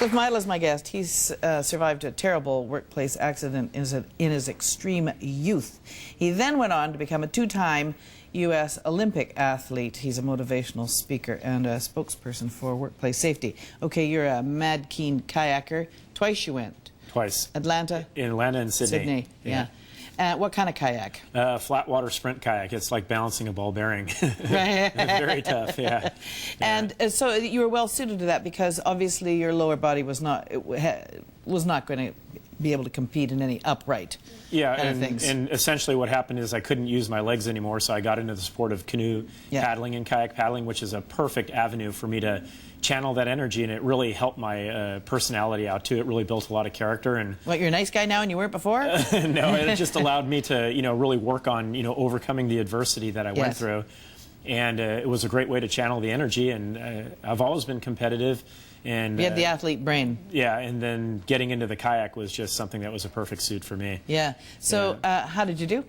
Cliff Meidl is my guest. He's survived a terrible workplace accident in his extreme youth. He then went on to become a two-time U.S. Olympic athlete. He's a motivational speaker and a spokesperson for workplace safety. Okay, you're a mad keen kayaker. Twice you went. Twice. Atlanta? In Atlanta and Sydney. Sydney, yeah. What kind of kayak? Flat water sprint kayak. It's like balancing a ball bearing. Right. Very tough, yeah. And so you were well suited to that because obviously your lower body was not going to be able to compete in any upright kind of things. And essentially what happened is I couldn't use my legs anymore, so I got into the sport of canoe paddling and kayak paddling, which is a perfect avenue for me to channel that energy, and it really helped my personality out too. It really built a lot of character. And what, you're a nice guy now and you weren't before? No, it just allowed me to really work on overcoming the adversity that I went through, and it was a great way to channel the energy. And I've always been competitive. And you had the athlete brain. Yeah, and then getting into the kayak was just something that was a perfect suit for me. Yeah. So how did you do?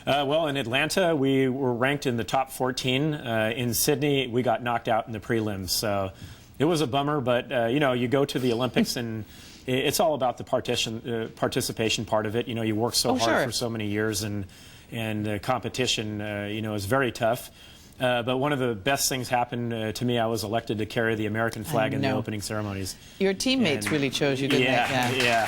Well, in Atlanta, we were ranked in the top 14. In Sydney, we got knocked out in the prelims. So it was a bummer, but you go to the Olympics and it's all about the participation part of it. You work so hard for so many years, and the competition, is very tough. But one of the best things happened to me. I was elected to carry the American flag in the opening ceremonies. Your teammates really chose you, didn't they? Yeah.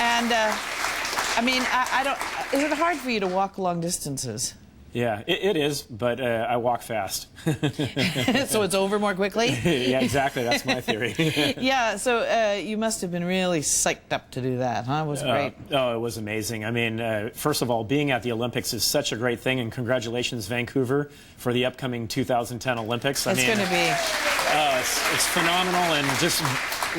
And I mean, I don't. Is it hard for you to walk long distances? Yeah, it is, but I walk fast. So it's over more quickly? Yeah, exactly. That's my theory. Yeah, so you must have been really psyched up to do that, huh? It was great. Oh, it was amazing. I mean, first of all, being at the Olympics is such a great thing, and congratulations, Vancouver, for the upcoming 2010 Olympics. It's going to be... it's phenomenal, and just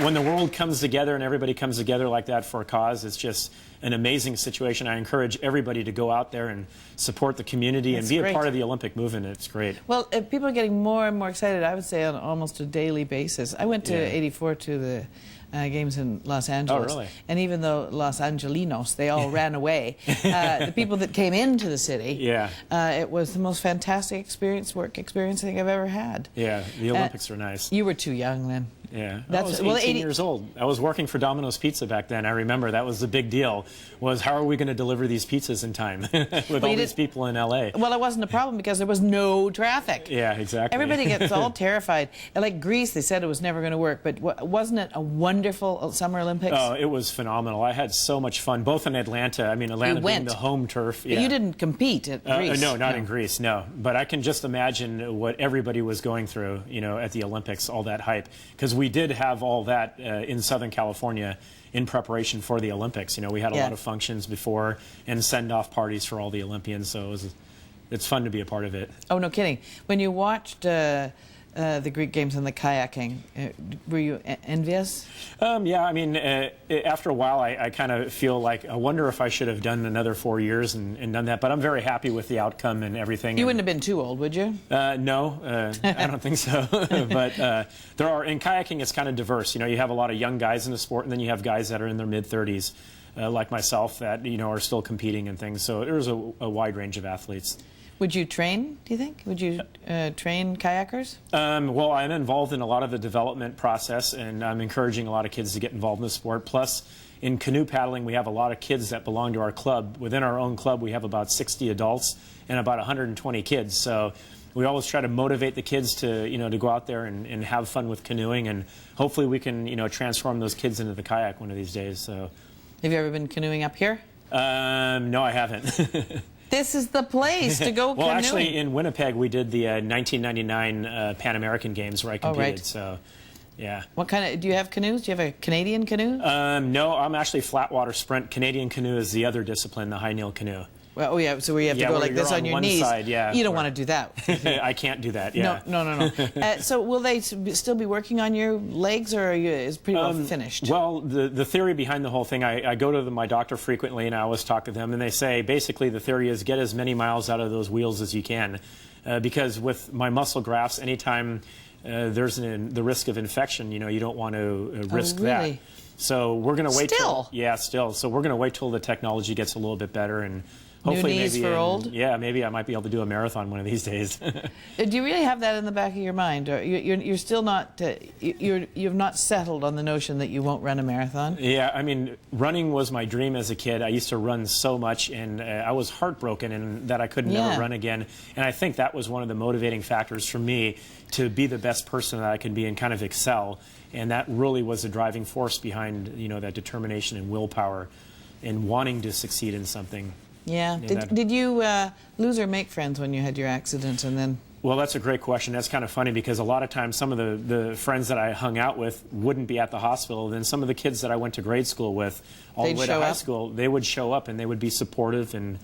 when the world comes together and everybody comes together like that for a cause, it's just an amazing situation. I encourage everybody to go out there and support the community and be a part of the Olympic movement. It's great. Well, people are getting more and more excited, I would say, on almost a daily basis. I went to '84 to the games in Los Angeles. Oh, really? And even though Los Angelinos, they all ran away, the people that came into the city, it was the most fantastic work experience I think I've ever had. Yeah, the Olympics are nice. You were too young then. Yeah, I was 18 years old. I was working for Domino's Pizza back then. I remember that was the big deal, was how are we going to deliver these pizzas in time with all these people in L.A.? Well, it wasn't a problem because there was no traffic. Yeah, exactly. Everybody gets all terrified. Like Greece, they said it was never going to work, but wasn't it a wonderful Summer Olympics? Oh, it was phenomenal. I had so much fun, both in Atlanta. I mean, Atlanta being the home turf. But you didn't compete at Greece. No, not in Greece, no. But I can just imagine what everybody was going through, at the Olympics, all that hype. Because we did have all that in Southern California in preparation for the Olympics. We had a lot of functions before and send-off parties for all the Olympians, so it's fun to be a part of it. Oh, no kidding. When you watched the Greek games and the kayaking, were you envious? Yeah, I mean, after a while, I kind of feel like, I wonder if I should have done another 4 years and done that, but I'm very happy with the outcome and everything. You wouldn't have been too old, would you? No, I don't think so. But in kayaking, it's kind of diverse. You have a lot of young guys in the sport, and then you have guys that are in their mid-30s, like myself, that, are still competing and things. So there's a wide range of athletes. Would you train, do you think? Would you train kayakers? Well, I'm involved in a lot of the development process, and I'm encouraging a lot of kids to get involved in the sport. Plus, in canoe paddling, we have a lot of kids that belong to our club. Within our own club, we have about 60 adults and about 120 kids. So we always try to motivate the kids to, to go out there and have fun with canoeing, and hopefully we can, transform those kids into the kayak one of these days. So, have you ever been canoeing up here? No, I haven't. This is the place to go canoeing. Well, actually, in Winnipeg, we did the 1999 Pan American Games where I competed. So, yeah. What kind of? Do you have canoes? Do you have a Canadian canoe? No, I'm actually flat water sprint. Canadian canoe is the other discipline, the high kneel canoe. Well, oh yeah, so where you have to go like this on your knees. Side, you don't want to do that. I can't do that. Yeah. No. So will they still be working on your legs, or is it pretty well finished? Well, the theory behind the whole thing, I go to my doctor frequently, and I always talk to them, and they say basically the theory is get as many miles out of those wheels as you can, because with my muscle grafts, anytime there's the risk of infection, you don't want to risk that. So we're going to wait. Still? So we're going to wait till the technology gets a little bit better, and hopefully New knees maybe for old? Yeah, maybe I might be able to do a marathon one of these days. Do you really have that in the back of your mind? Or you're still not, you've not settled on the notion that you won't run a marathon? Yeah, I mean, running was my dream as a kid. I used to run so much, and I was heartbroken in that I could never run again. And I think that was one of the motivating factors for me to be the best person that I can be and kind of excel. And that really was the driving force behind, you know, that determination and willpower and wanting to succeed in something. Yeah. Did you lose or make friends when you had your accident and then? Well, that's a great question. That's kind of funny because a lot of times some of the friends that I hung out with wouldn't be at the hospital. Then some of the kids that I went to grade school with all the way to high school, they would show up and they would be supportive. And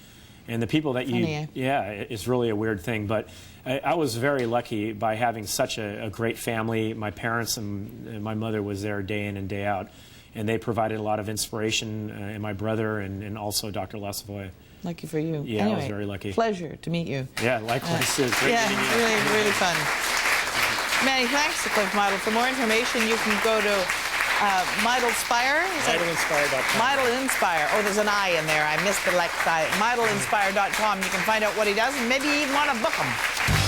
the people that you, yeah, it's really a weird thing. But I was very lucky by having such a great family. My parents and my mother was there day in and day out. And they provided a lot of inspiration, and my brother and also Dr. Lasavoy. Lucky for you. Yeah, anyway, I was very lucky. Pleasure to meet you. Yeah, likewise. It was great meeting you. Yeah, really fun. Many thanks to Cliff Meidl. For more information, you can go to Meidl-Inspire. Meidl-Inspire.com. Meidl-Inspire. Oh, there's an I in there. I missed the Lex I. Meidl-Inspire.com. You can find out what he does and maybe you even want to book him.